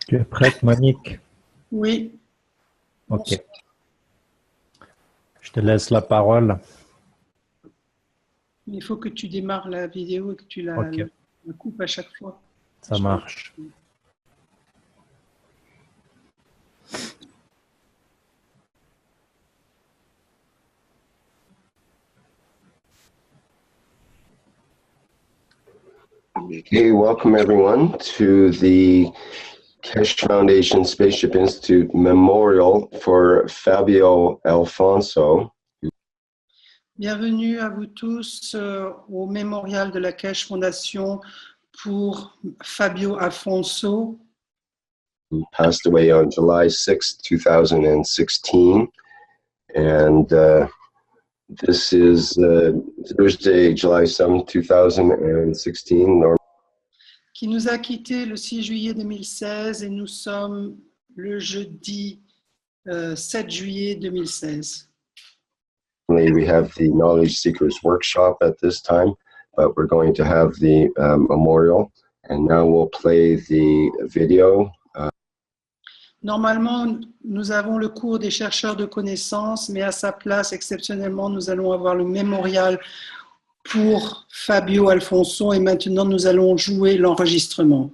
Tu es prête, Monique? Oui. Ok. Je te laisse la parole. Il faut que tu démarres la vidéo et que tu la coupes à chaque fois. Ça marche. Okay, welcome everyone to the Keshe Foundation Spaceship Institute Memorial for Fabio Alfonso. Bienvenue à vous tous au mémorial de la Keshe Foundation pour Fabio Alfonso, Who passed away on July 6, 2016. And this is Thursday, July 7, 2016. qui nous a quittés le 6 juillet 2016 et nous sommes le jeudi 7 juillet 2016. We have the Knowledge Seekers Workshop at this time, but we're going to have the memorial. And now we'll play the video. Normalement, nous avons le cours des chercheurs de connaissances, mais à sa place, exceptionnellement, nous allons avoir le mémorial pour Fabio Alfonso et maintenant nous allons jouer l'enregistrement.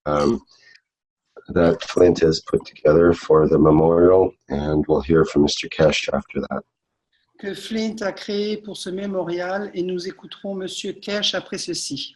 That Flint has put together for the memorial, and we'll hear from Mr. Keshe after that. Que Flint a créé pour ce mémorial et nous écouterons Monsieur Keshe après ceci.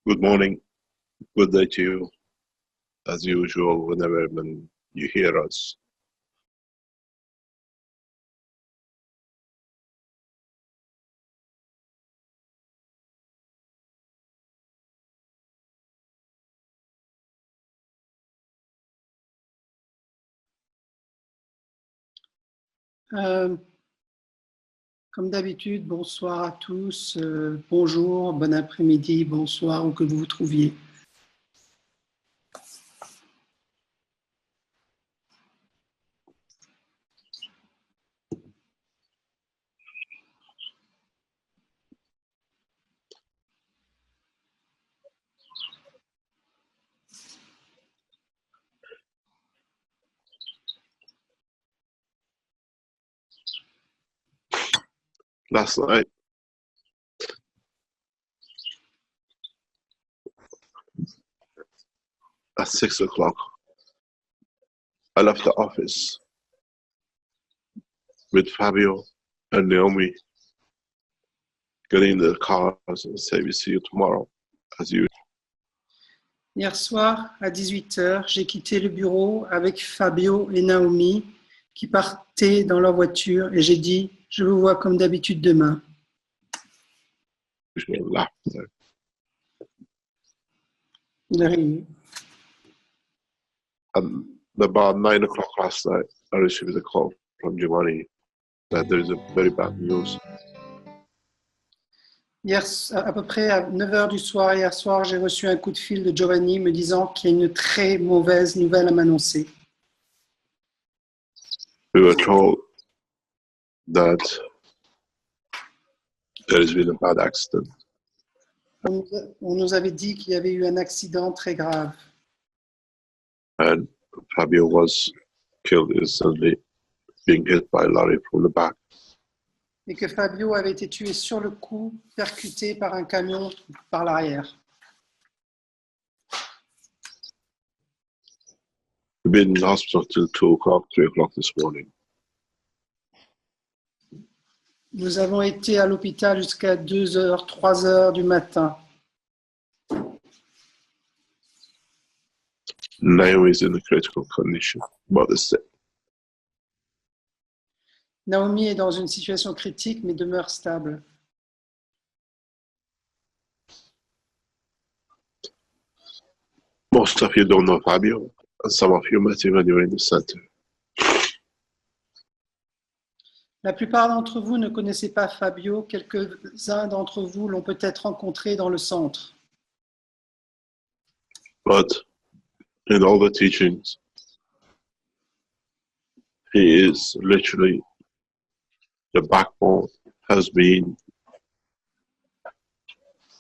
Good morning. Good day to you. As usual, whenever you hear us. Comme d'habitude, bonsoir à tous, bonjour, bon après-midi, bonsoir, où que vous vous trouviez. Last night, at 6 o'clock, I left the office with Fabio and Naomi, getting in the cars and say, we see you tomorrow, as you. Hier soir, à 18h, j'ai quitté le bureau avec Fabio et Naomi qui partaient dans leur voiture et j'ai dit « Je vous vois comme d'habitude demain ». Laughter. Il a ri. And about 9 o'clock last night, I received a call from Giovanni that there is a very bad news. Hier, à peu près à 9h du soir, hier soir, j'ai reçu un coup de fil de Giovanni me disant qu'il y a une très mauvaise nouvelle à m'annoncer. We were told that there has been a bad accident. On nous avait dit qu'il y avait eu un accident très grave. And Fabio was killed instantly, being hit by a lorry from the back. Et que Fabio avait été tué sur le coup, percuté par un camion par l'arrière. We've been in the hospital till 2 o'clock, 3 o'clock this morning. Nous avons été à l'hôpital jusqu'à 2h, 3h du matin. Naomi is in a critical condition, but it's Naomi est dans une situation critique mais demeure stable. most of you don't know Fabio, and some of you met him when you were in the center. La plupart d'entre vous ne connaissez pas Fabio, quelques-uns d'entre vous l'ont peut-être rencontré dans le centre. But in all the teachings, he is literally the backbone, has been.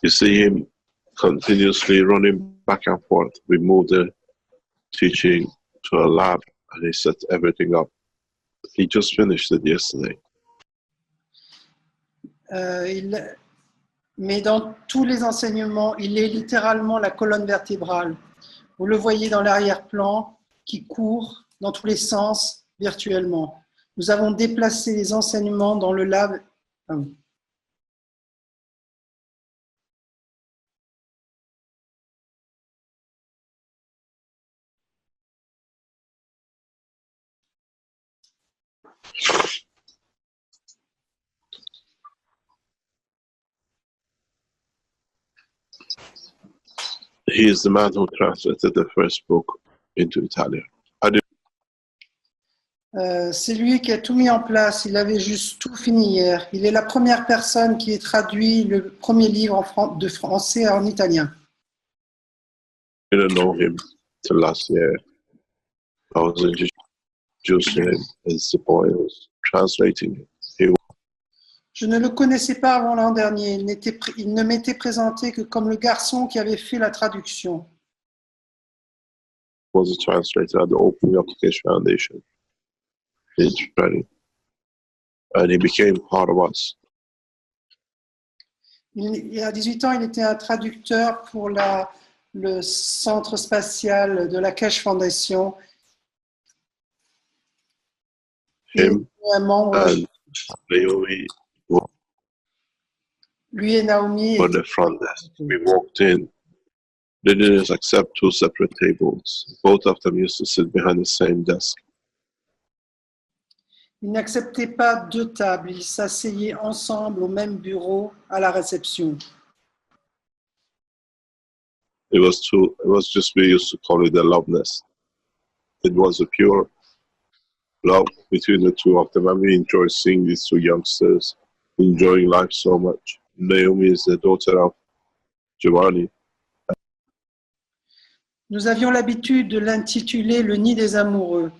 You see him continuously running back and forth. We moved the teaching to a lab and he set everything up. He just finished it yesterday. Mais dans tous les enseignements, il est littéralement la colonne vertébrale. Vous le voyez dans l'arrière-plan qui court dans tous les sens virtuellement. Nous avons déplacé les enseignements dans le lab. He is the man who translated the first book into Italian. C'est lui qui a tout mis en place. Il avait juste tout fini hier. Il est la première personne qui a traduit le premier livre de français en italien. I didn't know him till last year. I was introduced to him as the boy who was translating it. Je ne le connaissais pas avant l'an dernier. Il ne m'était présenté que comme le garçon qui avait fait la traduction. Was a translator at the Open Application Foundation. And he became part of us. Il a 18 ans, il était un traducteur pour le centre spatial de la Keshe Foundation. Him un membre, and Naomi lui et Naomi were the front desk. We walked in They didn't accept two separate tables. Both of them used to sit behind the same desk. Ils n'acceptaient pas deux tables, ils s'asseyaient ensemble au même bureau à la réception. It was just, we used to call it the love nest. It was a pure love between the two of them, and we enjoy seeing these two youngsters enjoying life so much. Naomi is the daughter of Giovanni. Nous avions l'habitude de l'intituler le nid des amoureux.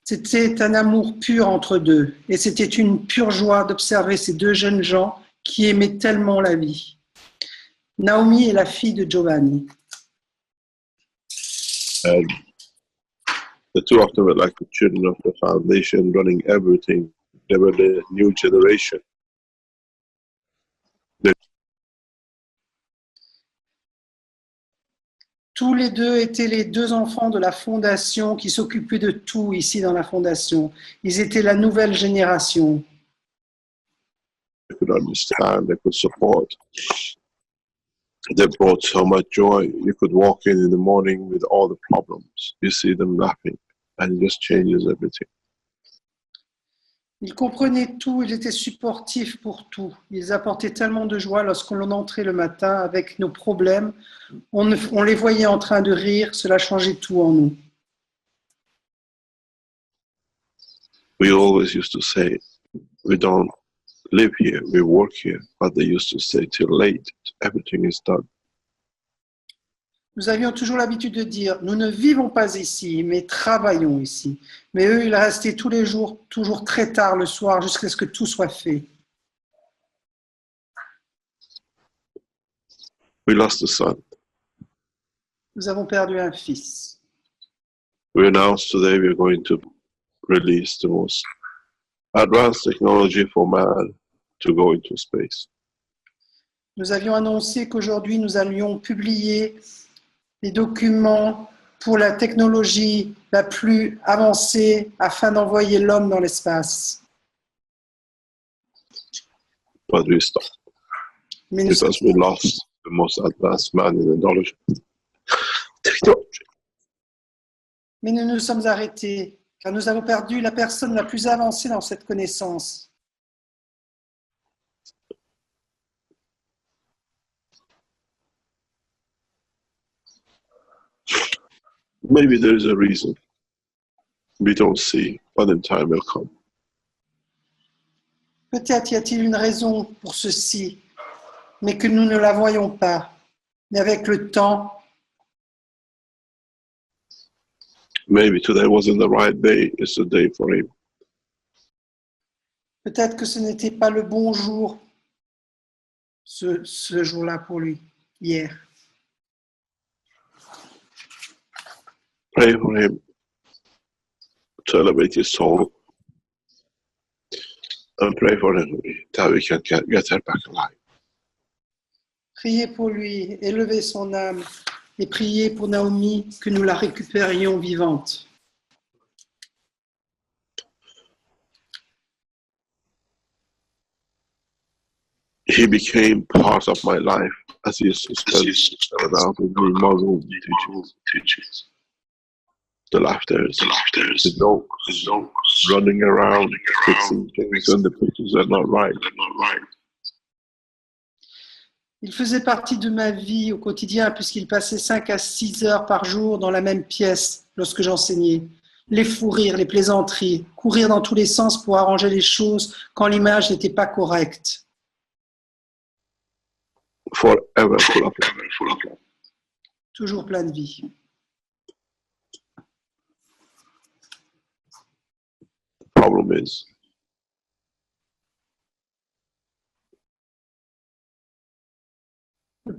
C'était un amour pur entre deux, et c'était une pure joie d'observer ces deux jeunes gens qui aimaient tellement la vie. Naomi est la fille de Giovanni. And the two of them were like the children of the foundation, running everything. They were the new generation. Tous les deux étaient les deux enfants de la fondation qui s'occupaient de tout ici dans la fondation. Ils étaient la nouvelle génération. They could understand, they could support. They brought so much joy. You could walk in the morning with all the problems. You see them laughing, and it just changes everything. Ils comprenaient tout, ils étaient supportifs pour tout. Ils apportaient tellement de joie lorsqu'on entrait le matin avec nos problèmes. On les voyait en train de rire, cela changeait tout en nous. We always used to say, we don't live here, we work here, but they used to say till late, everything is done. Nous avions toujours l'habitude de dire, nous ne vivons pas ici, mais travaillons ici. Mais eux, ils restaient tous les jours, toujours très tard le soir, jusqu'à ce que tout soit fait. We lost a son. Nous avons perdu un fils. We announced today we're going to release the most advanced technology for man to go into space. Nous avions annoncé qu'aujourd'hui, nous allions publier les documents pour la technologie la plus avancée afin d'envoyer l'homme dans l'espace. But we stopped Mais nous, because we lost the most advanced man in the knowledge technology. mais nous nous sommes arrêtés, car nous avons perdu la personne la plus avancée dans cette connaissance. Maybe there is a reason we don't see, but in time will come. Peut-être y a-t-il une raison pour ceci, mais que nous ne la voyons pas. Mais avec le temps, Maybe today wasn't the right day, it's the day for him. peut-être que ce n'était pas le bon jour, ce jour-là pour lui, hier. Pray for him to elevate his soul and pray for him that we can get her back alive. Priez pour lui, élevez son âme et priez pour Naomi que nous la récupérions vivante. He became part of my life as he used to spend out with me in my room teaching. The laughters, the jokes, running around, fixing things when the pictures are not right. Il faisait partie de ma vie au quotidien puisqu'il passait 5 à 6 heures par jour dans la même pièce lorsque j'enseignais. Les fous rires, les plaisanteries, courir dans tous les sens pour arranger les choses quand l'image n'était pas correcte. Forever full of love. Toujours plein de vie. The problem is,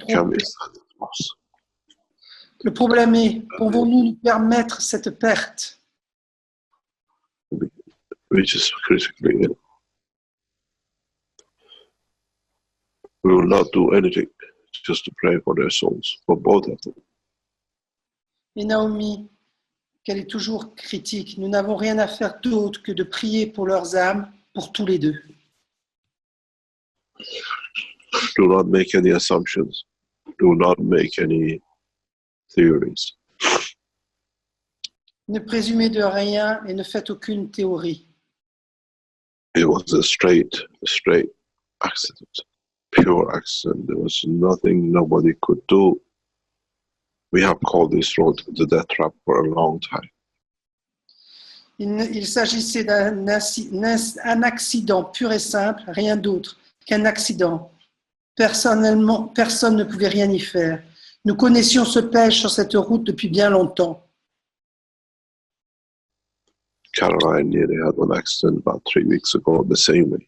can we stand the loss? Le problème est, pouvons-nous nous permettre cette perte? Which is critically ill. We will not do anything just to pray for their souls, for both of them. Et Naomi, qu'elle est toujours critique, nous n'avons rien à faire d'autre que de prier pour leurs âmes, pour tous les deux. Do not make any assumptions. Do not make any theories. Ne présumez de rien et ne faites aucune théorie. It was a straight accident, pure accident. There was nothing nobody could do. We have called this road the death trap for a long time. Il s'agissait d'un accident pur et simple, rien d'autre qu'un accident. Personnellement, personne ne pouvait rien y faire. Nous connaissions ce piège sur cette route depuis bien longtemps. Caroline nearly had one accident about 3 weeks ago the same way.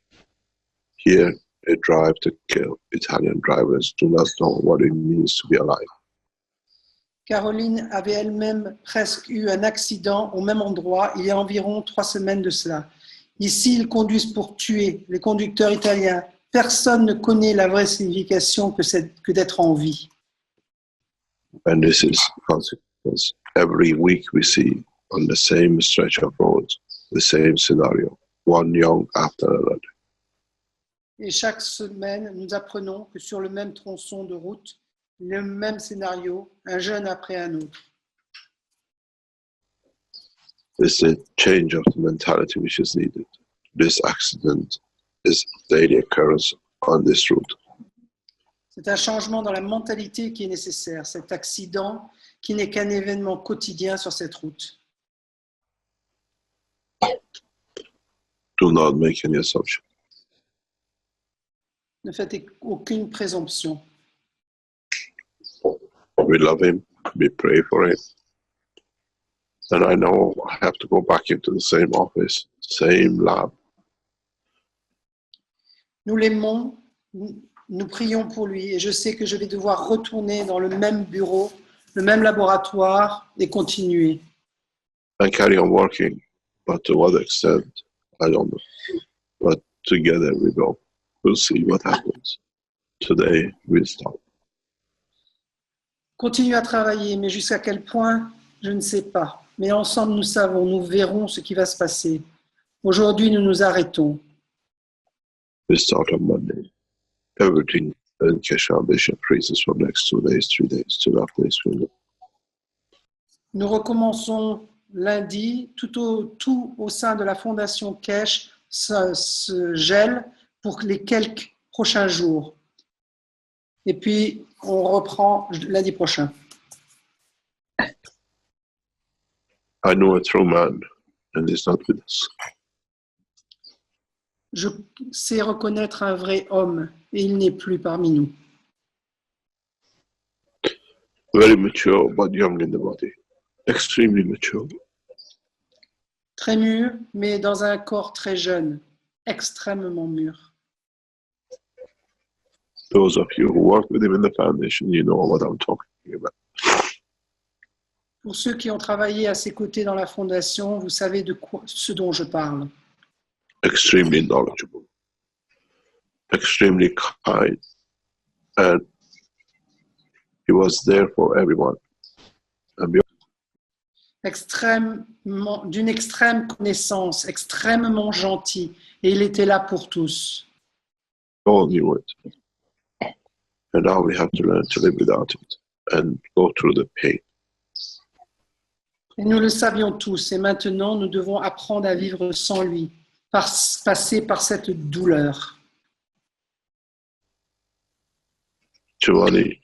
Here, a drive to kill. Italian drivers do not know what it means to be alive. Caroline avait elle-même presque eu un accident au même endroit il y a environ 3 semaines de cela. Ici, ils conduisent pour tuer. Les conducteurs italiens, personne ne connaît la vraie signification que d'être en vie. And this is consequence. Every week we see on the same stretch of roads, the same scenario, one young after another. Et chaque semaine, nous apprenons que sur le même tronçon de route, le même scénario, un jeune après un autre. It's a change of the mentality which is needed. This accident is daily occurrence on this route. C'est un changement dans la mentalité qui est nécessaire, cet accident qui n'est qu'un événement quotidien sur cette route. Do not make any assumption. Ne faites aucune présomption. We love him. We pray for him. And I know I have to go back into the same office, same lab. Nous l'aimons, nous prions pour lui et je sais que je vais devoir retourner dans le même bureau, le même laboratoire et continuer. And carry on working. But to what extent, I don't know. But together we go. We'll see what happens. Today we stop. Continue à travailler, mais jusqu'à quel point, je ne sais pas. Mais ensemble, nous savons, nous verrons ce qui va se passer. Aujourd'hui, nous nous arrêtons. We start on Monday. Everything in Kesha Bishop freezes for next 2 days, 3 days, 2.5 days. Nous recommençons lundi. Tout au sein de la Fondation Kesh se gèle pour les quelques prochains jours. Et puis, on reprend lundi prochain. I know a true man, and he's not with us. Je sais reconnaître un vrai homme et il n'est plus parmi nous. Very mature, but young in the body. Extremely mature. Très mûr, mais dans un corps très jeune, extrêmement mûr. Those of you who work with him in the foundation, you know what I'm talking about. Pour ceux qui ont travaillé à ses côtés dans la Fondation, vous savez de quoi, ce dont je parle. Extremely knowledgeable, extremely kind, and he was there for everyone. And D'une extrême connaissance, extrêmement gentil, et il était là pour tous. we all knew it. And now we have to learn to live without it and go through the pain. Et nous le savions tous, et maintenant nous devons apprendre à vivre sans lui, passer par cette douleur. Giovanni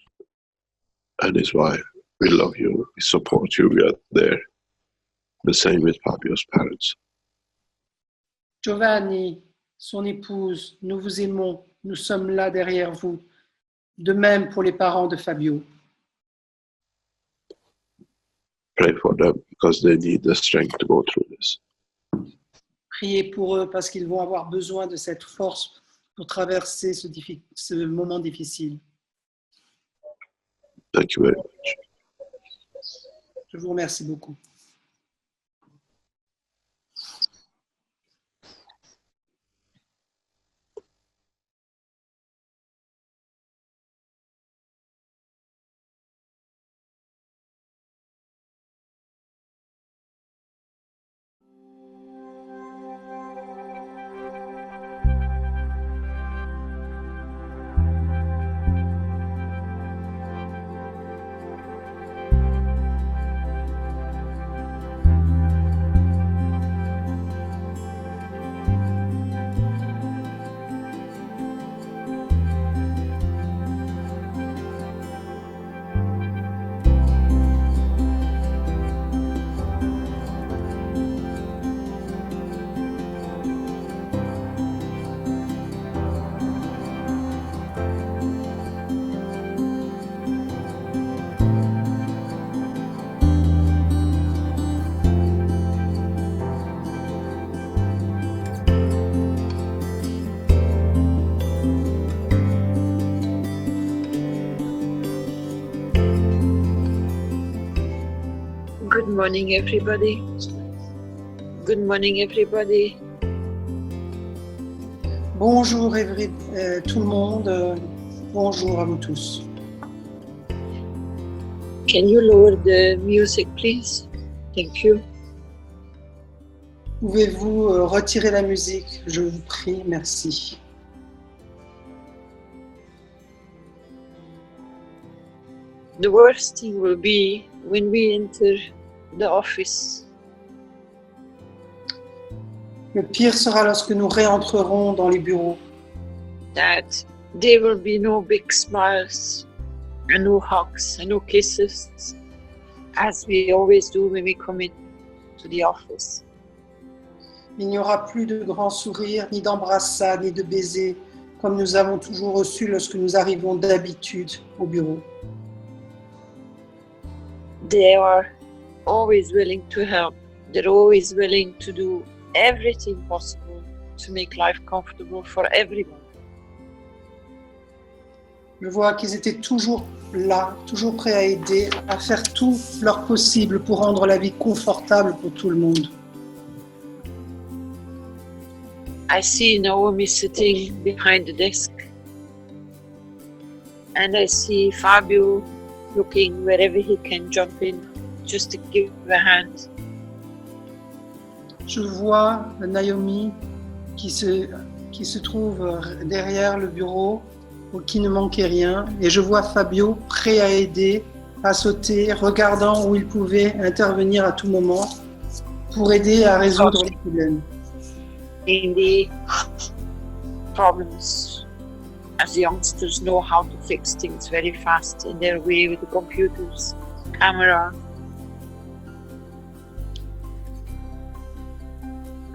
and his wife, we love you, we support you, we are there. The same with Fabio's parents. Giovanni, son épouse, nous vous aimons, nous sommes là derrière vous. De même pour les parents de Fabio. Pray for them because they need the strength to go through this. Priez pour eux parce qu'ils vont avoir besoin de cette force pour traverser ce moment difficile. Thank you very much. Je vous remercie beaucoup. morning, everybody. Good morning, everybody. Bonjour tout le monde, bonjour à vous tous. Can you lower the music, please? Thank you. Pouvez-vous retirer la musique, je vous prie, merci. The worst thing will be when we enter the office. Le pire sera lorsque nous réentrerons dans les bureaux. That there will be no big smiles and no hugs and no kisses as we always do when we come in to the office. Il n'y aura plus de grands sourires, ni d'embrassades, ni de baisers, comme nous avons toujours reçu lorsque nous arrivons d'habitude au bureau. They are always willing to help. They're always willing to do everything possible to make life comfortable for everyone. Je vois qu'ils étaient toujours là, toujours prêts à aider, à faire tout leur possible pour rendre la vie confortable pour tout le monde. I see Naomi sitting behind the desk, and I see Fabio looking wherever he can jump in just to give a hand. Je vois Naomi qui se trouve derrière le bureau, qui ne manquait rien, et je vois Fabio prêt à aider, à sauter, regardant où il pouvait intervenir à tout moment pour aider à résoudre les problèmes. In the problems, as youngsters know how to fix things very fast in their way with the computers, camera.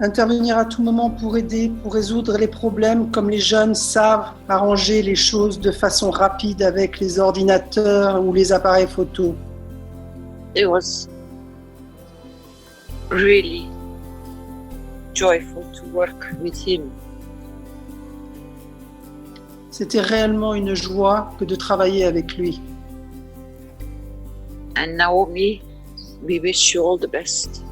Intervenir à tout moment pour aider, pour résoudre les problèmes, comme les jeunes savent arranger les choses de façon rapide avec les ordinateurs ou les appareils photo. It was really joyful to work with him. C'était réellement une joie que de travailler avec lui. And Naomi, we wish you all the best.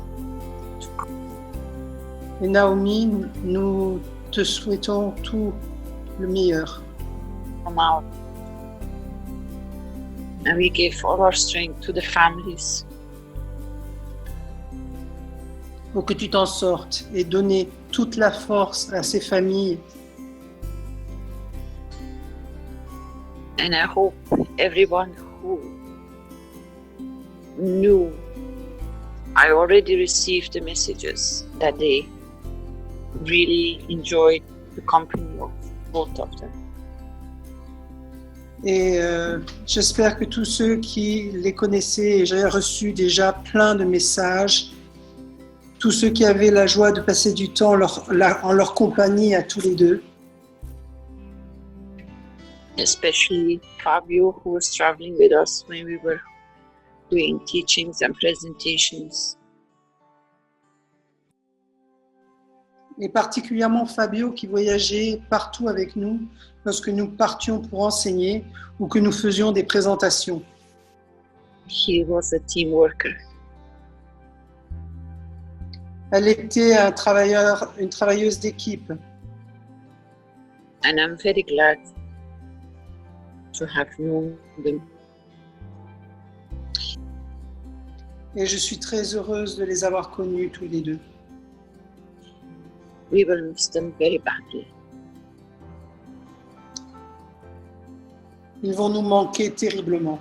Et Naomi, nous te souhaitons tout le meilleur. Come out. And we give all our strength to the families. Pour que tu t'en sortes et donner toute la force à ces familles. And I hope everyone who knew, I already received the messages that they really enjoyed the company of both of them. Et j'espère que tous ceux qui les connaissaient, et j'ai reçu déjà plein de messages, tous ceux qui avaient la joie de passer du temps en leur compagnie à tous les deux, Especially Fabio, who was traveling with us when we were doing teachings and presentations. et particulièrement Fabio qui voyageait partout avec nous lorsque nous partions pour enseigner ou que nous faisions des présentations. He was a team worker. Elle était une travailleuse d'équipe. And I'm very glad to have known them. Et je suis très heureuse de les avoir connus tous les deux. We will miss them very badly. Ils vont nous manquer terriblement.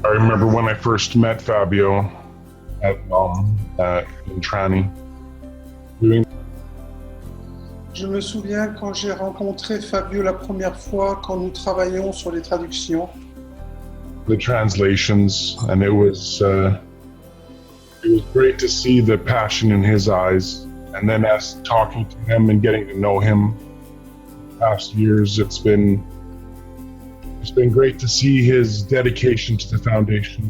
I remember when I first met Fabio at in Trani. Je me souviens quand j'ai rencontré Fabio la première fois, quand nous travaillions sur les traductions. The translations, and it was great to see the passion in his eyes. And then as talking to him and getting to know him past years, it's been great to see his dedication to the foundation.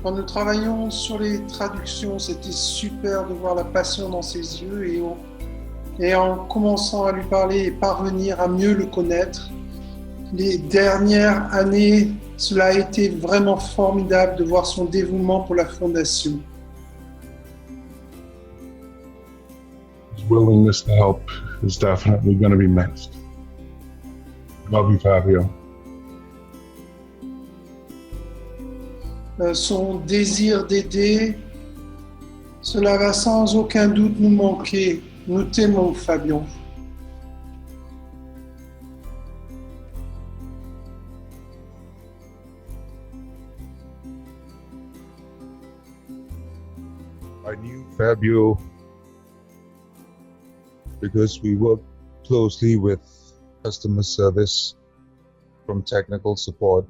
Quand nous travaillions sur les traductions, c'était super de voir la passion dans ses yeux et en commençant à lui parler et parvenir à mieux le connaître. Les dernières années, cela a été vraiment formidable de voir son dévouement pour la fondation. His willingness to help is definitely going to be missed. Love you, Fabio. Son désir d'aider, cela va sans aucun doute nous manquer. Nous t'aimons, Fabio. I knew Fabio because we worked closely with customer service from technical support.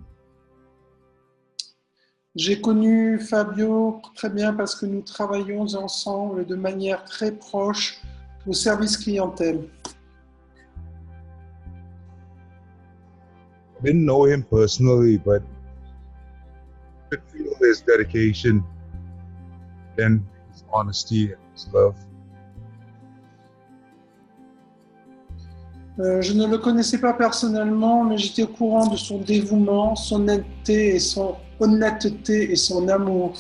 J'ai connu Fabio très bien parce que nous travaillons ensemble de manière très proche au service clientèle. I didn't know him personally, but I could feel his dedication and his honesty and his love. Je ne le connaissais pas personnellement, mais j'étais au courant de son dévouement, son honnêteté et son amour.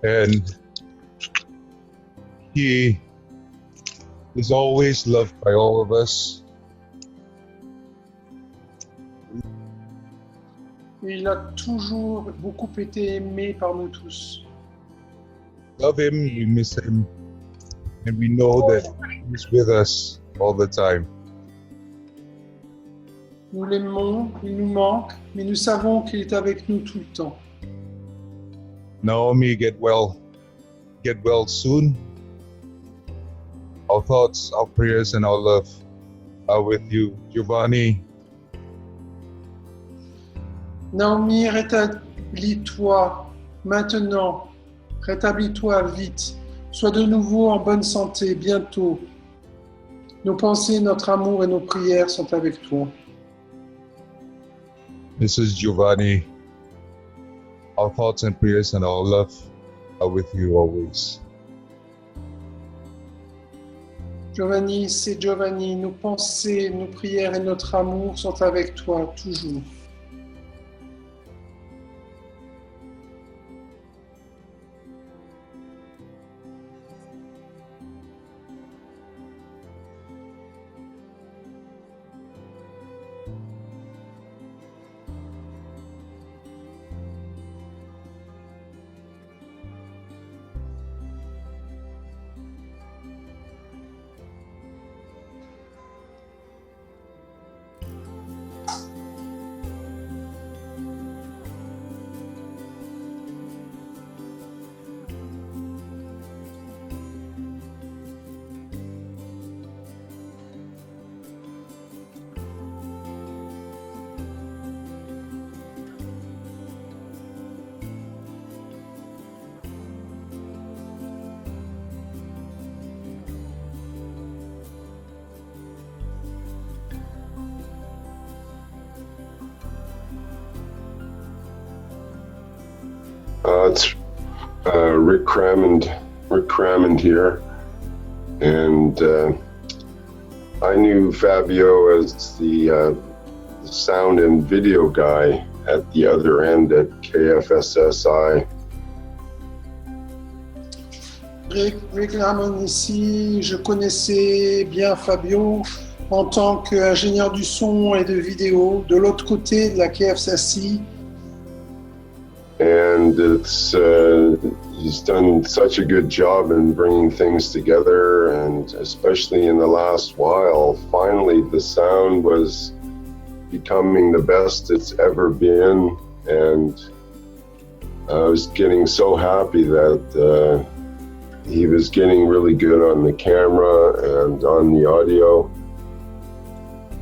And he is always loved by all of us. Il a toujours beaucoup été aimé par nous tous. Love him, we miss him, and we know that he's with us all the time. Nous l'aimons, il nous manque, mais nous savons qu'il est avec nous tout le temps. Naomi, get well soon. Our thoughts, our prayers, and our love are with you. Giovanni, Naomi, rétablis-toi maintenant, rétablis-toi vite, sois de nouveau en bonne santé bientôt. Nos pensées, notre amour et nos prières sont avec toi. Mrs. Giovanni, our thoughts and prayers and our love are with you always. Giovanni, c'est Giovanni, nos pensées, nos prières et notre amour sont avec toi toujours. It's Rick Crammond here, and I knew Fabio as the sound and video guy at the other end at KFSSI. Rick Crammond ici, je connaissais bien Fabio en tant qu'ingénieur du son et de vidéo de l'autre côté de la KFSSI. And he's done such a good job in bringing things together, and especially in the last while, finally the sound was becoming the best it's ever been, and I was getting so happy that he was getting really good on the camera and on the audio.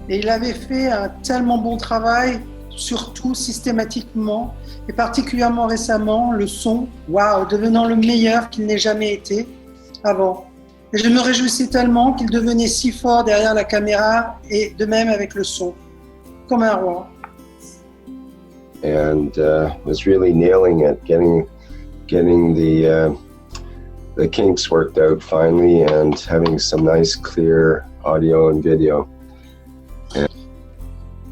Et il avait fait un tellement bon travail, surtout systématiquement, et particulièrement récemment, le son, waouh, devenant le meilleur qu'il n'ait jamais été avant. Et je me réjouissais tellement qu'il devenait si fort derrière la caméra, et de même avec le son, comme un roi. And was really nailing it, getting the kinks worked out finally, and having some nice clear audio and video.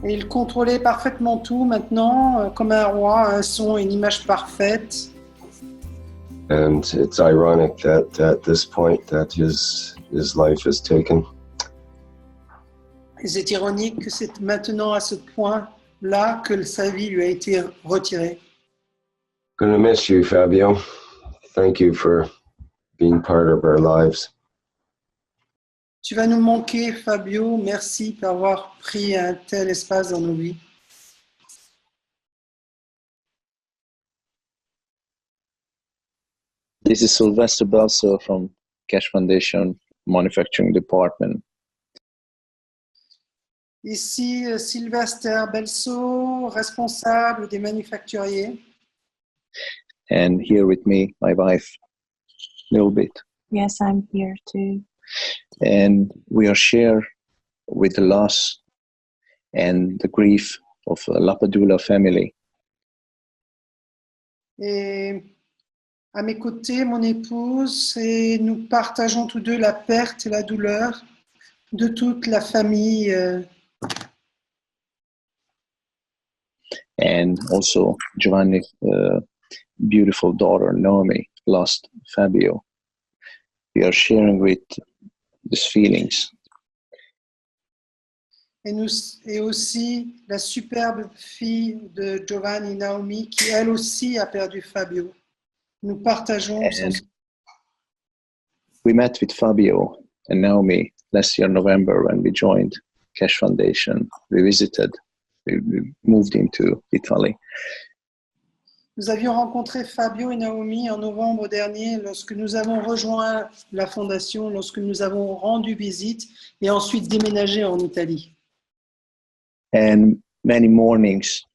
Et il contrôlait parfaitement tout maintenant, comme un roi, un son et une image parfaite. And it's ironic that at this point that his life is taken. Et c'est ironique que c'est maintenant à ce point-là que sa vie lui a été retirée. Gonna miss you, Fabio. Thank you for being part of our lives. Tu vas nous manquer, Fabio. Merci d'avoir pris un tel espace dans nos vies. This is Sylvester Belso from Cash Foundation Manufacturing Department. Ici, Sylvester Belso, responsable des manufacturiers. And here with me, my wife, Nilbit. Yes, I'm here too. And we are share with the loss and the grief of the Lapadula family. Et à mes côtés, mon épouse, et nous partageons tous deux la perte et la douleur de toute la famille. And also Giovanni's beautiful daughter, Naomi, lost Fabio. We are sharing with these feelings. Et aussi la superbe fille de Giovanni, Naomi, qui elle aussi a perdu Fabio. Nous partageons. We met with Fabio and Naomi last year, November, when we joined Cash Foundation. We visited, we moved into Italy. Nous avions rencontré Fabio et Naomi en novembre dernier lorsque nous avons rejoint la fondation, lorsque nous avons rendu visite et ensuite déménagé en Italie. And many mornings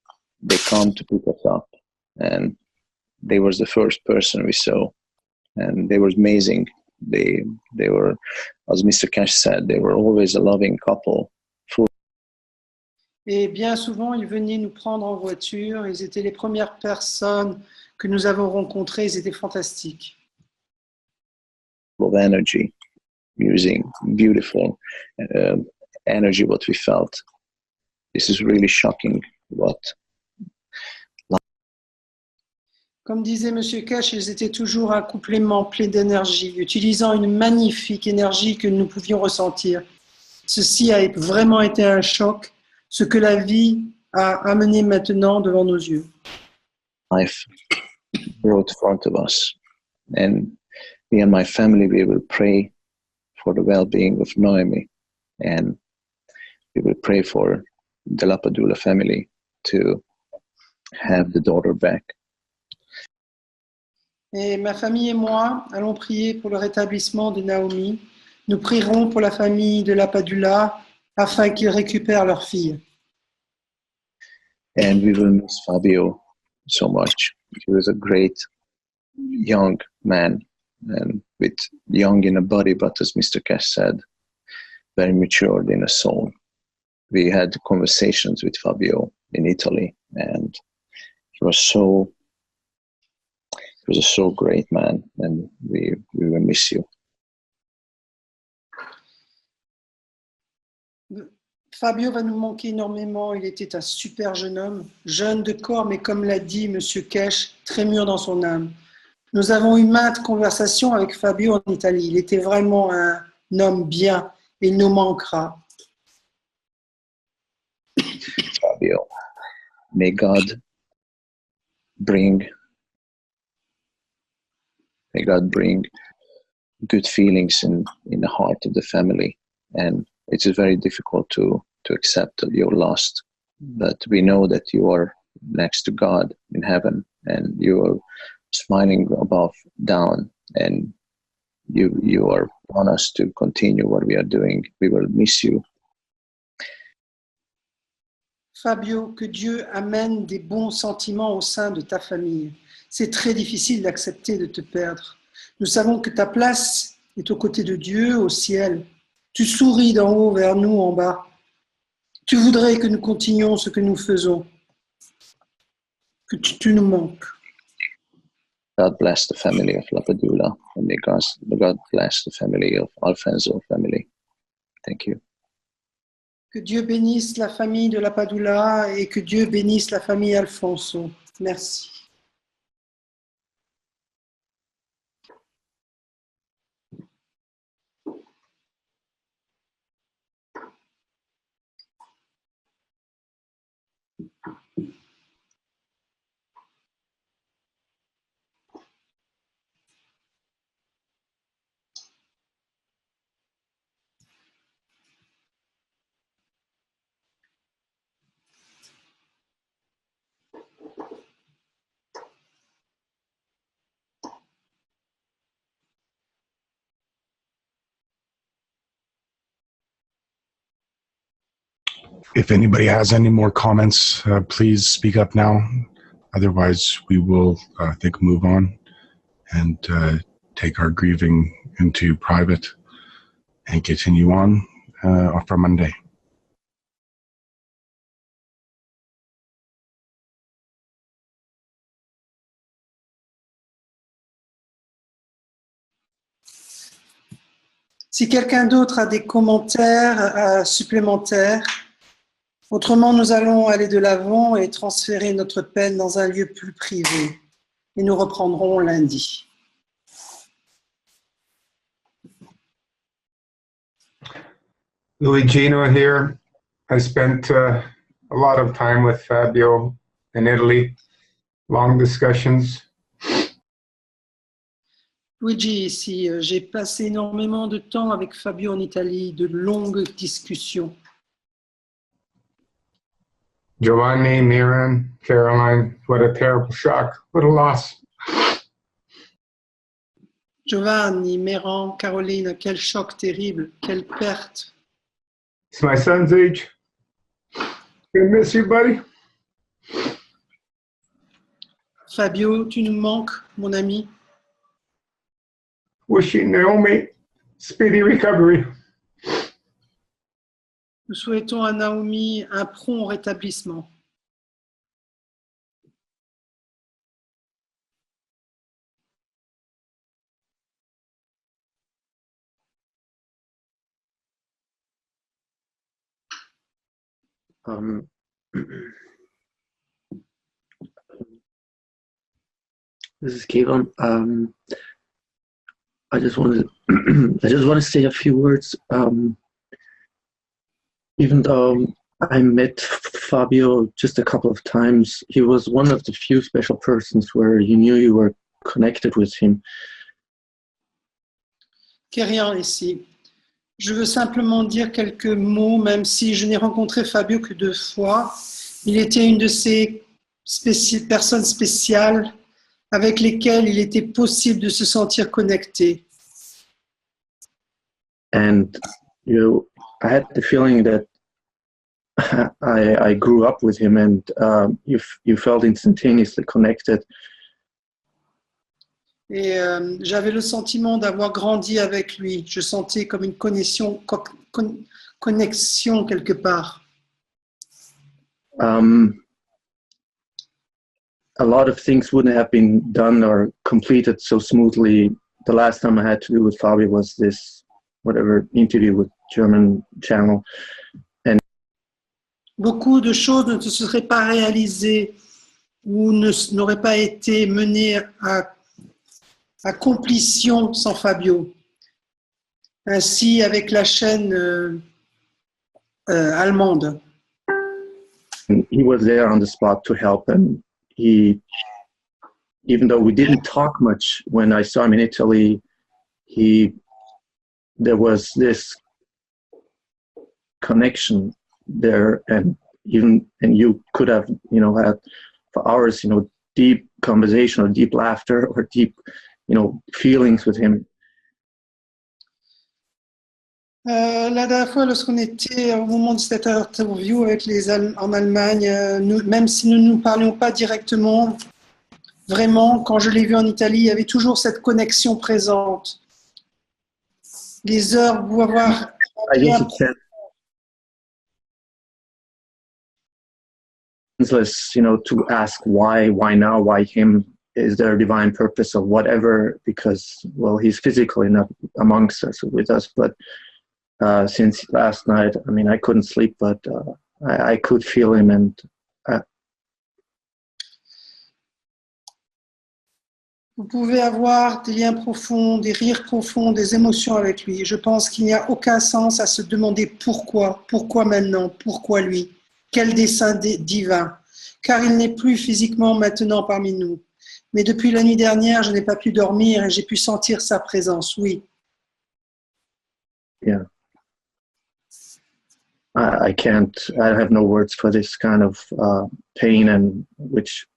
they come to pick us up, and they was the first person we saw, and they were amazing. They were, as Mr. Cash said, they were always a loving couple. Et bien souvent, ils venaient nous prendre en voiture. Ils étaient les premières personnes que nous avons rencontrées. Ils étaient fantastiques. Of energy, using beautiful energy, what we felt. This is really shocking. Comme disait M. Cash, ils étaient toujours un couplement plein d'énergie, utilisant une magnifique énergie que nous pouvions ressentir. Ceci a vraiment été un choc, ce que la vie a amené maintenant devant nos yeux. Life brought in front of us, and me and my family, we will pray for the well-being of Noemi, and we will pray for the Lapadula family to have the daughter back. Et ma famille et moi allons prier pour le rétablissement de Naomi. Nous prierons pour la famille de Lapadula afin qu'ils récupèrent leur fille. And we will miss Fabio so much. He was a great young man, and with young in a body, but as Mr. Cash said, very matured in a soul. We had conversations with Fabio in Italy, and he was a so great man, and we will miss you. Fabio va nous manquer énormément. Il était un super jeune homme, jeune de corps, mais comme l'a dit M. Cash, très mûr dans son âme. Nous avons eu maintes conversations avec Fabio en Italie. Il était vraiment un homme bien et il nous manquera. Fabio, may God bring good feelings in the heart of the family, and it is very difficult to accept that you're lost but we know that you are next to God in heaven, and you are smiling above down, and you are on us to continue what we are doing. We will miss you. Fabio, que Dieu amène des bons sentiments au sein de ta famille. C'est très difficile d'accepter de te perdre. Nous savons que ta place est aux côtés de Dieu au ciel. Tu souris d'en haut vers nous en bas. Tu voudrais que nous continuions ce que nous faisons. Que tu nous manques. God bless the family of Lapadula, and may God bless the family of Alfonso family. Thank you. Que Dieu bénisse la famille de Lapadula et que Dieu bénisse la famille Alfonso. Merci. If anybody has any more comments, please speak up now. Otherwise, we will, I think, move on and take our grieving into private and continue on for Monday. Si quelqu'un d'autre a des commentaires supplémentaires, autrement nous allons aller de l'avant et transférer notre peine dans un lieu plus privé. Et nous reprendrons lundi. Luigino here. I spent a lot of time with Fabio in Italy, long discussions. Luigi ici, j'ai passé énormément de temps avec Fabio en Italie, de longues discussions. Giovanni, Miran, Caroline, what a terrible shock, what a loss. Giovanni, Méran, Caroline, quel choc terrible, quelle perte. It's my son's age. Gonna miss you, buddy. Fabio, tu nous manques, mon ami. Wishing Naomi speedy recovery. Nous souhaitons à Naomi un prompt rétablissement. This is Kevin. I just want to say a few words. Even though I met Fabio just a couple of times, he was one of the few special persons where you knew you were connected with him. Kérian ici. Je veux simplement dire quelques mots, même si je n'ai rencontré Fabio que 2 fois. Il était une de ces personnes spéciales avec lesquelles il était possible de se sentir connecté. And I had the feeling that I grew up with him, and you felt instantaneously connected. Et j'avais le sentiment d'avoir grandi avec lui. Je sentais comme une connexion quelque part. A lot of things wouldn't have been done or completed so smoothly. The last time I had to do with Fabio was this interview with German channel. And beaucoup de choses ne se seraient pas réalisées ou n'auraient pas été menées à complétion sans Fabio. Ainsi avec la chaîne allemande. He was there on the spot to help, and even though we didn't talk much when I saw him in Italy, there was this connection there, and even, and you could have, you know, had for hours, you know, deep conversation or deep laughter or deep, you know, feelings with him. La dernière fois, lorsqu'on était au moment de cette interview avec en Allemagne, même si nous ne nous parlions pas directement, vraiment, quand je l'ai vu en Italie, il y avait toujours cette connexion présente. Les heures vont avoir bien. You know, to ask why now, why him? Is there a divine purpose or whatever? Because, well, he's physically not amongst us, with us, but since last night, I mean, I couldn't sleep, but I could feel him, and vous pouvez avoir des liens profonds, des rires profonds, des émotions avec lui. Je pense qu'il n'y a aucun sens à se demander pourquoi maintenant, pourquoi lui, quel dessein divin, car il n'est plus physiquement maintenant parmi nous. Mais depuis la nuit dernière, je n'ai pas pu dormir et j'ai pu sentir sa présence, oui. Yeah. I have no words for this kind of pain and which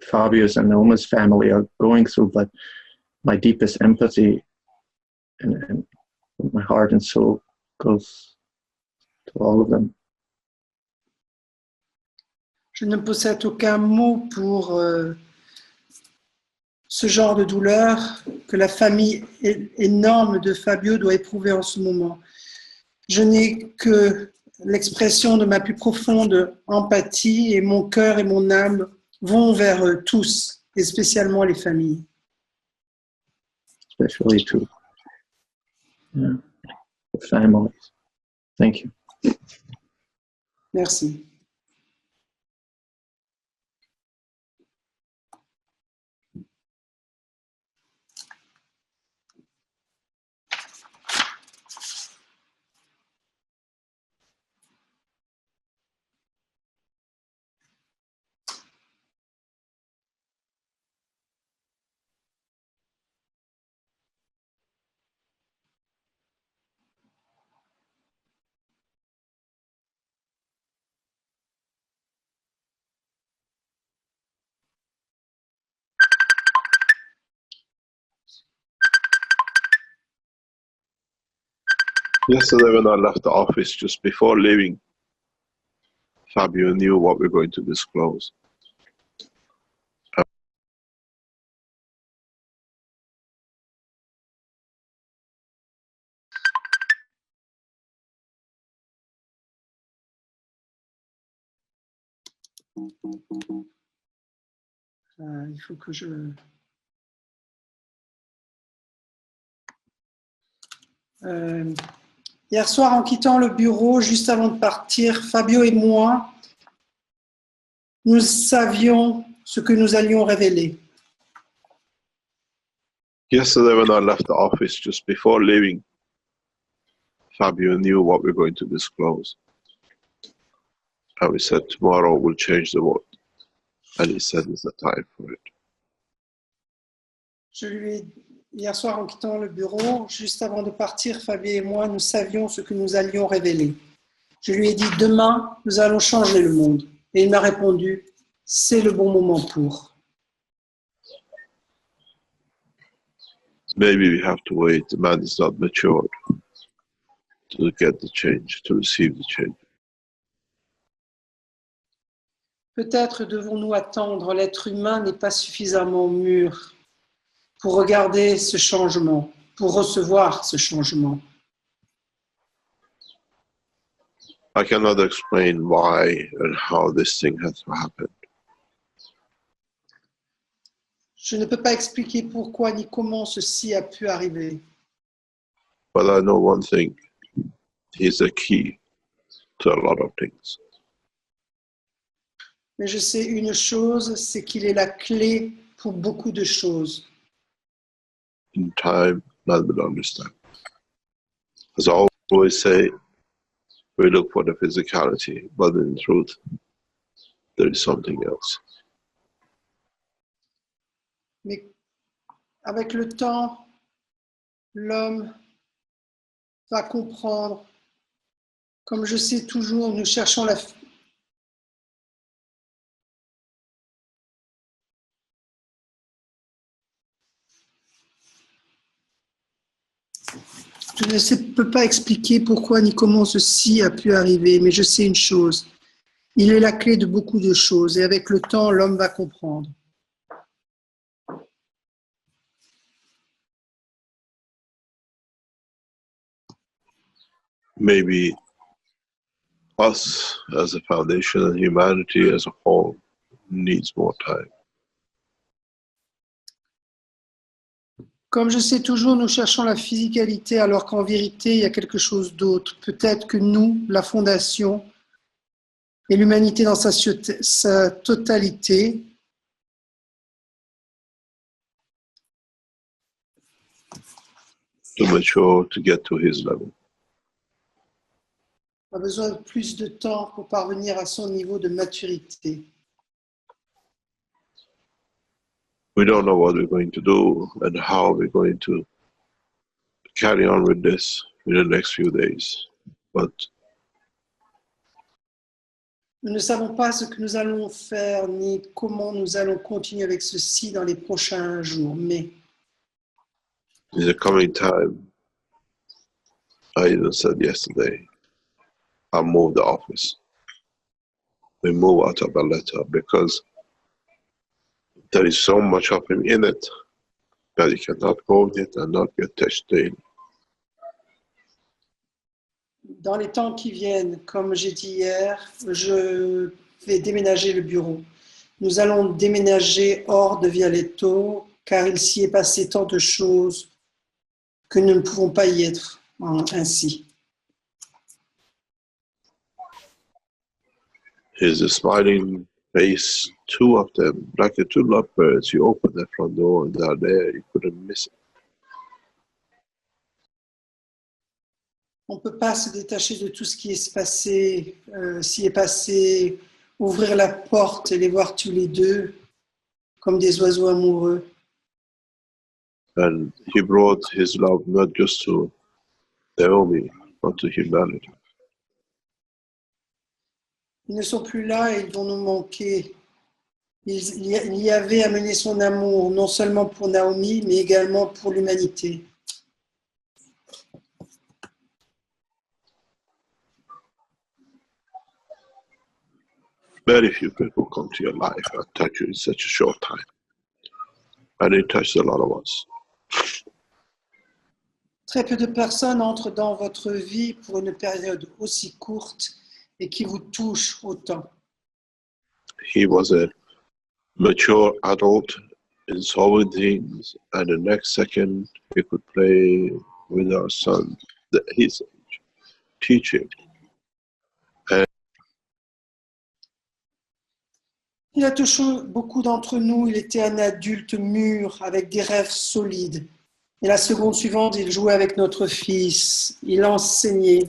Fabio's and Noma's family are going through, but my deepest empathy and my heart and soul goes to all of them. Je ne possède aucun mot pour ce genre de douleur que la famille énorme de Fabio doit éprouver en ce moment. Je n'ai que l'expression de ma plus profonde empathie et mon cœur et mon âme vont vers eux tous, et spécialement les familles. Especially to the families. Thank you. Merci. Yesterday when I left the office, just before leaving, Fabio knew what we're going to disclose. Il faut que je... Hier soir, en quittant le bureau, juste avant de partir, Fabio et moi, nous savions ce que nous allions révéler. Yesterday when I left the office, just before leaving, Fabio knew what we're going to disclose. And we said, tomorrow we'll change the world. And he said, it's the time for it. Je lui ai hier soir, en quittant le bureau, juste avant de partir, Fabio et moi, nous savions ce que nous allions révéler. Je lui ai dit, demain, nous allons changer le monde. Et il m'a répondu, c'est le bon moment pour. Maybe we have to wait. The man is not matured to get the change, to receive the change. Peut-être devons-nous attendre, l'être humain n'est pas suffisamment mûr pour regarder ce changement, pour recevoir ce changement. I cannot explain why and how this thing has happened. Je ne peux pas expliquer pourquoi ni comment ceci a pu arriver. But I know one thing. He's the key to a lot of things. Mais je sais une chose, c'est qu'il est la clé pour beaucoup de choses. In time, none will understand. As I always say, we look for the physicality, but in truth, there is something else. Mais avec le temps, l'homme va comprendre. Comme je sais toujours, nous cherchons Je ne peux pas expliquer pourquoi ni comment ceci a pu arriver, mais je sais une chose. Il est la clé de beaucoup de choses et avec le temps, l'homme va comprendre. Maybe us as a foundation and humanity as a whole needs more time. Comme je sais toujours, nous cherchons la physicalité alors qu'en vérité, il y a quelque chose d'autre. Peut-être que nous, la Fondation et l'humanité dans sa totalité, to mature to get to his level. a besoin de plus de temps pour parvenir à son niveau de maturité. We don't know what we're going to do and how we're going to carry on with this in the next few days. But Nous ne savons pas ce que nous allons faire ni comment nous allons continuer avec ceci dans les prochains jours, mais in the coming time, I even said yesterday, I moved the office. We move out of Valletta because there is so much of him in it that you cannot go with it and not get touched daily. dans les temps qui viennent, comme j'ai dit hier, je vais déménager le bureau. Nous allons déménager hors de Vialetto, car il s'y est passé tant de choses que nous ne pouvons pas y être ainsi. He's a smiling face, two of them, like the two lovebirds. You open the front door and they're there, you couldn't miss it. On ne peut pas se détacher de tout ce qui s'y est passé, ouvrir la porte et les voir tous les deux comme des oiseaux amoureux. And he brought his love not just to Naomi, but to humanity. Ils ne sont plus là et ils vont nous manquer. Il y avait amené son amour non seulement pour Naomi, mais également pour l'humanité. Very few people come to your life and touch you in such a short time. And it touched a lot of us. Très peu de personnes entrent dans votre vie pour une période aussi courte et qui vous touche autant. He was a mature adult in solving things, and the next second he could play with our son, his age, teaching. Il a touché beaucoup d'entre nous. Il était un adulte mûr avec des rêves solides. Et la seconde suivante, il jouait avec notre fils. Il enseignait.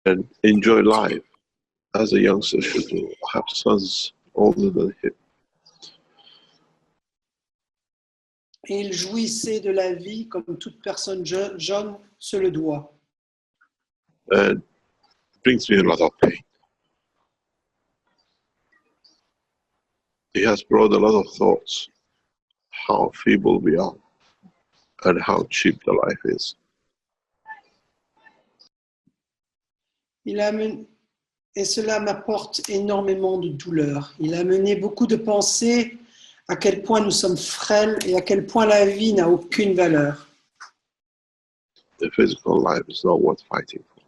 And enjoy life as a youngster should do. I have sons older than him. Et il jouissait de la vie comme toute personne jeune se le doit. And it brings me a lot of pain. He has brought a lot of thoughts, how feeble we are and how cheap the life is. Et cela m'apporte énormément de douleur. Il a mené beaucoup de pensées à quel point nous sommes frêles et à quel point la vie n'a aucune valeur. The physical life is not worth fighting for.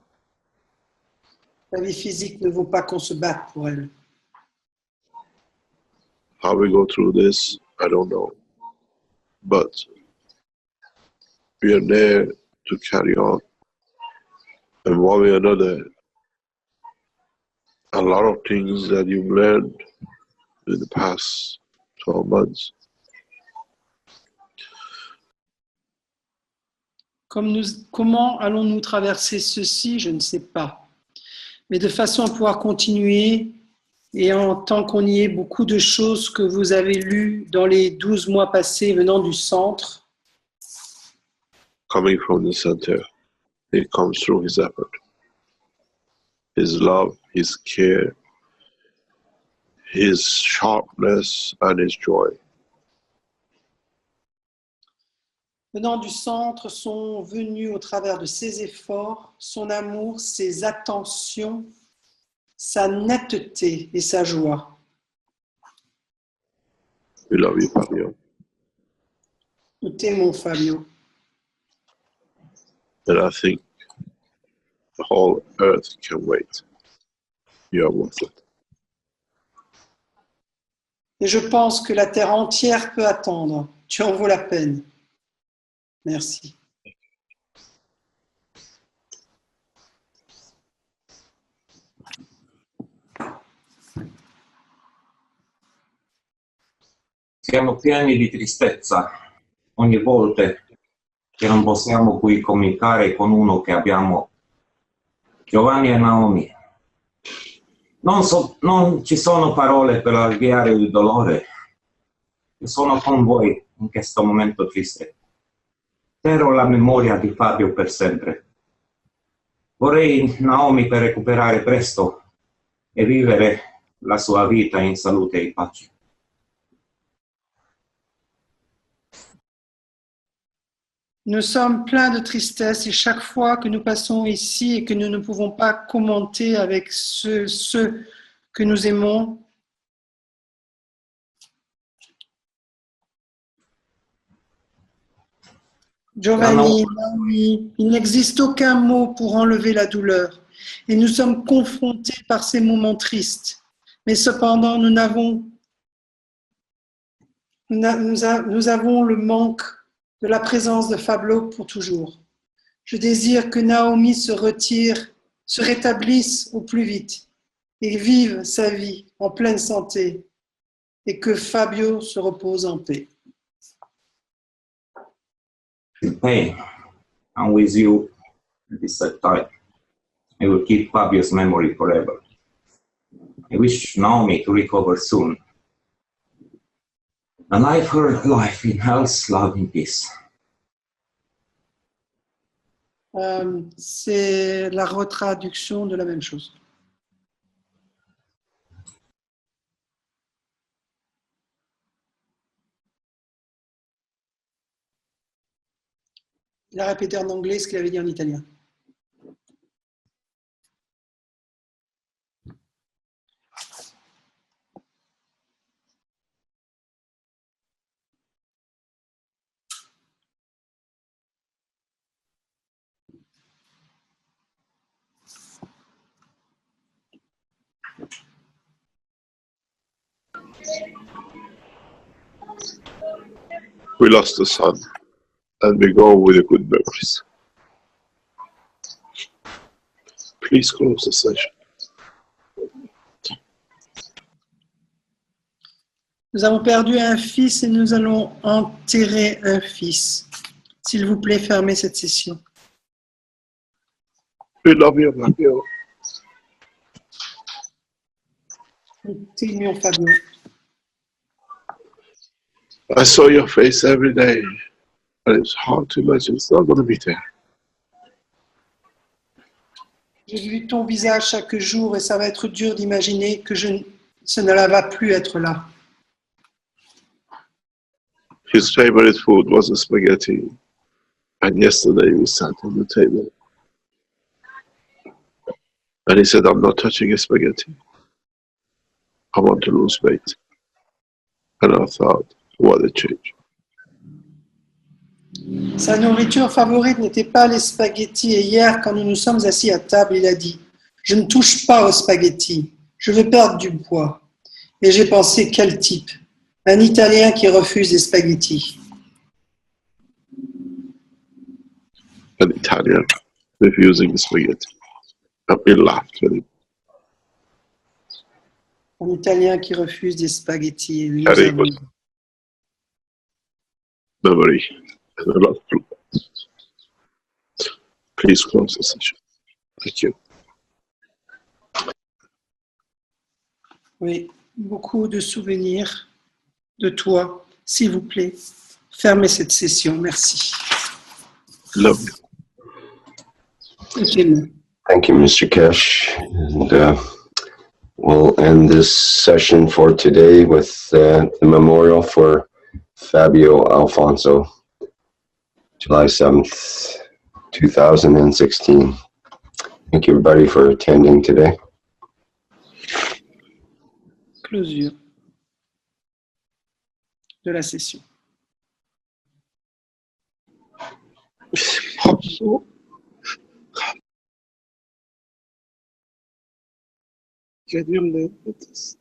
La vie physique ne vaut pas qu'on se batte pour elle. How we go through this, I don't know. But we are there to carry on. And one way or another, a lot of things that you've learned in the past 12 months. Comment allons-nous traverser ceci? Je ne sais pas. Mais de façon à pouvoir continuer, et en tant qu'on y est, beaucoup de choses que vous avez lues dans les 12 mois passés venant du centre, Coming from the center, it comes through his effort, his love, his care, his sharpness, and his joy. venant du centre sont venus au travers de ses efforts, son amour, ses attentions, sa netteté et sa joie. We love you, Fabio. Nous t'aimons, Fabio. And I think the whole earth can wait. You are worth it. Et je pense que la terre entière peut attendre. Tu en vaux la peine. Merci. Siamo pieni di tristezza ogni volta che non possiamo qui comunicare con uno che abbiamo, Giovanni e Naomi. Non ci sono parole per alleviare il dolore. Io sono con voi in questo momento triste. Terrò la memoria di Fabio per sempre. Vorrei Naomi per recuperare presto e vivere la sua vita in salute e pace. Nous sommes pleins de tristesse et chaque fois que nous passons ici et que nous ne pouvons pas commenter avec ceux que nous aimons, Giovanni, Naomi, il n'existe aucun mot pour enlever la douleur et nous sommes confrontés par ces moments tristes. Mais cependant, nous avons le manque de la présence de Fabio pour toujours. Je désire que Naomi se rétablisse au plus vite et vive sa vie en pleine santé et que Fabio se repose en paix. Hey, I'm with you at this sad time. I will keep Fabio's memory forever. I wish Naomi to recover soon. And live her life in health, love, and peace. C'est la retraduction de la même chose. Il a répété en anglais ce qu'il avait dit en italien. We lost the sun, and we go with the good memories. Please close the session. Nous avons perdu un fils et nous allons enterrer un fils. S'il vous plaît, fermez cette session. We love you, Fabio. Nous t'aimions, Fabio. I saw your face every day, and it's hard to imagine it's not going to be there. J'ai vu ton visage chaque jour et ça va être dur d'imaginer que ce ne va plus être là. His favorite food was the spaghetti, and yesterday we sat on the table, and he said, "I'm not touching a spaghetti. I want to lose weight." And I thought, what a change. Sa nourriture favorite n'était pas les spaghettis et hier, quand nous nous sommes assis à table, il a dit « Je ne touche pas aux spaghettis, je veux perdre du poids. » Et j'ai pensé, quel type? Un Italien qui refuse les spaghettis. An Italian refusing the spaghetti. And we laughed with him. Un Italien qui refuse des spaghettis. Et nous Very avons... good memory and a lot of proof. Please close the session. Thank you. Oui, beaucoup de souvenirs de toi. S'il vous plaît, fermez cette session. Merci. Love you. Okay. Thank you, Mr. Kesh. And we'll end this session for today with the memorial for Fabio Alfonso. July 7th, 2016. Thank you, everybody, for attending today. Closure de la session. Can you live with this?